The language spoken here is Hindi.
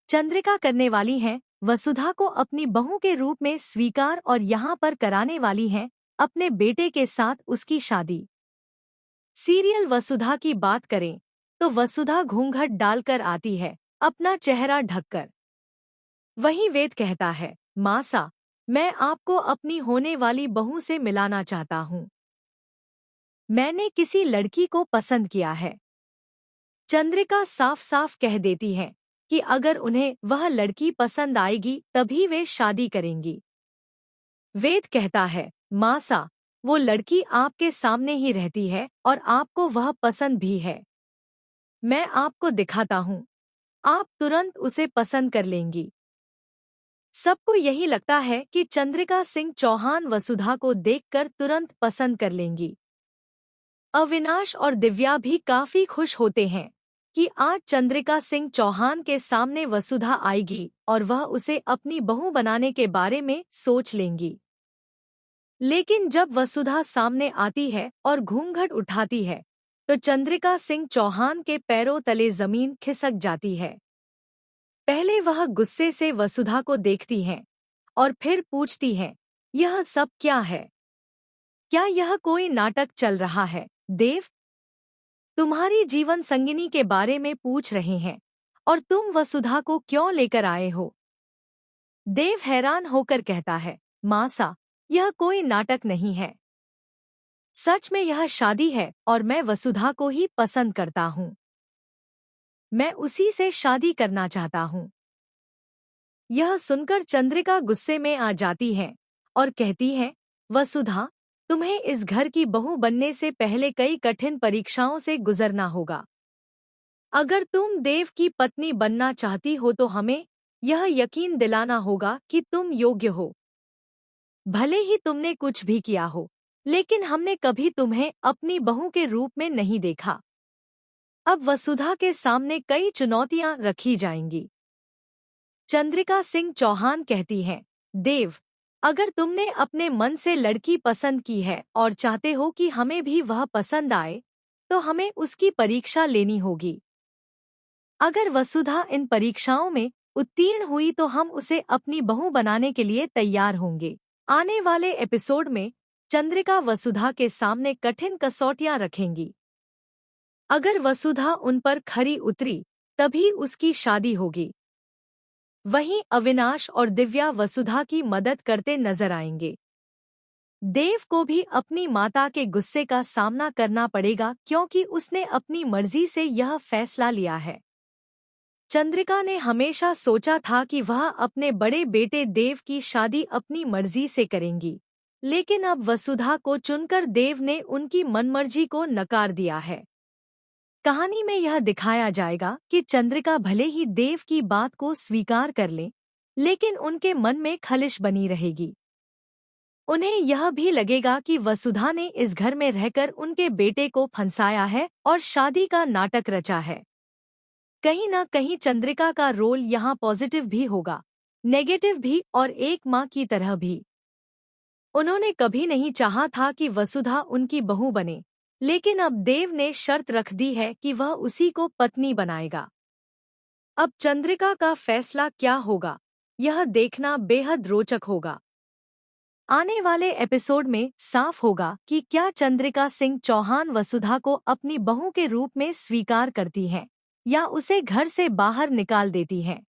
चंद्रिका करने वाली हैं वसुधा को अपनी बहू के रूप में स्वीकार और यहाँ पर कराने वाली हैं अपने बेटे के साथ उसकी शादी। सीरियल वसुधा की बात करें तो वसुधा घूंघट डालकर आती है, अपना चेहरा ढककर। वहीं वेद कहता है, मासा, मैं आपको अपनी होने वाली बहू से मिलाना चाहता हूँ। मैंने किसी लड़की को पसंद किया है। चंद्रिका साफ साफ कह देती है कि अगर उन्हें वह लड़की पसंद आएगी तभी वे शादी करेंगी। वेद कहता है, मासा, वो लड़की आपके सामने ही रहती है और आपको वह पसंद भी है। मैं आपको दिखाता हूँ, आप तुरंत उसे पसंद कर लेंगी। सबको यही लगता है कि चंद्रिका सिंह चौहान वसुधा को देखकर तुरंत पसंद कर लेंगी। अविनाश और दिव्या भी काफी खुश होते हैं कि आज चंद्रिका सिंह चौहान के सामने वसुधा आएगी और वह उसे अपनी बहू बनाने के बारे में सोच लेंगी। लेकिन जब वसुधा सामने आती है और घूंघट उठाती है तो चंद्रिका सिंह चौहान के पैरों तले जमीन खिसक जाती है। पहले वह गुस्से से वसुधा को देखती हैं और फिर पूछती हैं, यह सब क्या है? क्या यह कोई नाटक चल रहा है? देव, तुम्हारी जीवन संगिनी के बारे में पूछ रहे हैं और तुम वसुधा को क्यों लेकर आए हो? देव हैरान होकर कहता है, मासा, यह कोई नाटक नहीं है। सच में यह शादी है और मैं वसुधा को ही पसंद करता हूँ। मैं उसी से शादी करना चाहता हूँ। यह सुनकर चंद्रिका गुस्से में आ जाती है और कहती है, वसुधा, तुम्हें इस घर की बहू बनने से पहले कई कठिन परीक्षाओं से गुजरना होगा। अगर तुम देव की पत्नी बनना चाहती हो तो हमें यह यकीन दिलाना होगा कि तुम योग्य हो। भले ही तुमने कुछ भी किया हो, लेकिन हमने कभी तुम्हें अपनी बहू के रूप में नहीं देखा। अब वसुधा के सामने कई चुनौतियां रखी जाएंगी। चंद्रिका सिंह चौहान कहती हैं, देव, अगर तुमने अपने मन से लड़की पसंद की है और चाहते हो कि हमें भी वह पसंद आए, तो हमें उसकी परीक्षा लेनी होगी। अगर वसुधा इन परीक्षाओं में उत्तीर्ण हुई तो हम उसे अपनी बहू बनाने के लिए तैयार होंगे। आने वाले एपिसोड में चंद्रिका वसुधा के सामने कठिन कसौटियां रखेंगी। अगर वसुधा उन पर खरी उतरी तभी उसकी शादी होगी। वहीं अविनाश और दिव्या वसुधा की मदद करते नजर आएंगे। देव को भी अपनी माता के गुस्से का सामना करना पड़ेगा क्योंकि उसने अपनी मर्जी से यह फैसला लिया है। चंद्रिका ने हमेशा सोचा था कि वह अपने बड़े बेटे देव की शादी अपनी मर्जी से करेंगी, लेकिन अब वसुधा को चुनकर देव ने उनकी मनमर्जी को नकार दिया है। कहानी में यह दिखाया जाएगा कि चंद्रिका भले ही देव की बात को स्वीकार कर ले, लेकिन उनके मन में खलिश बनी रहेगी। उन्हें यह भी लगेगा कि वसुधा ने इस घर में रहकर उनके बेटे को फंसाया है और शादी का नाटक रचा है। कहीं न कहीं चंद्रिका का रोल यहाँ पॉजिटिव भी होगा, नेगेटिव भी और एक माँ की तरह भी। उन्होंने कभी नहीं चाहा था कि वसुधा उनकी बहू बने, लेकिन अब देव ने शर्त रख दी है कि वह उसी को पत्नी बनाएगा। अब चंद्रिका का फैसला क्या होगा, यह देखना बेहद रोचक होगा। आने वाले एपिसोड में साफ होगा कि क्या चंद्रिका सिंह चौहान वसुधा को अपनी बहू के रूप में स्वीकार करती हैं या उसे घर से बाहर निकाल देती हैं।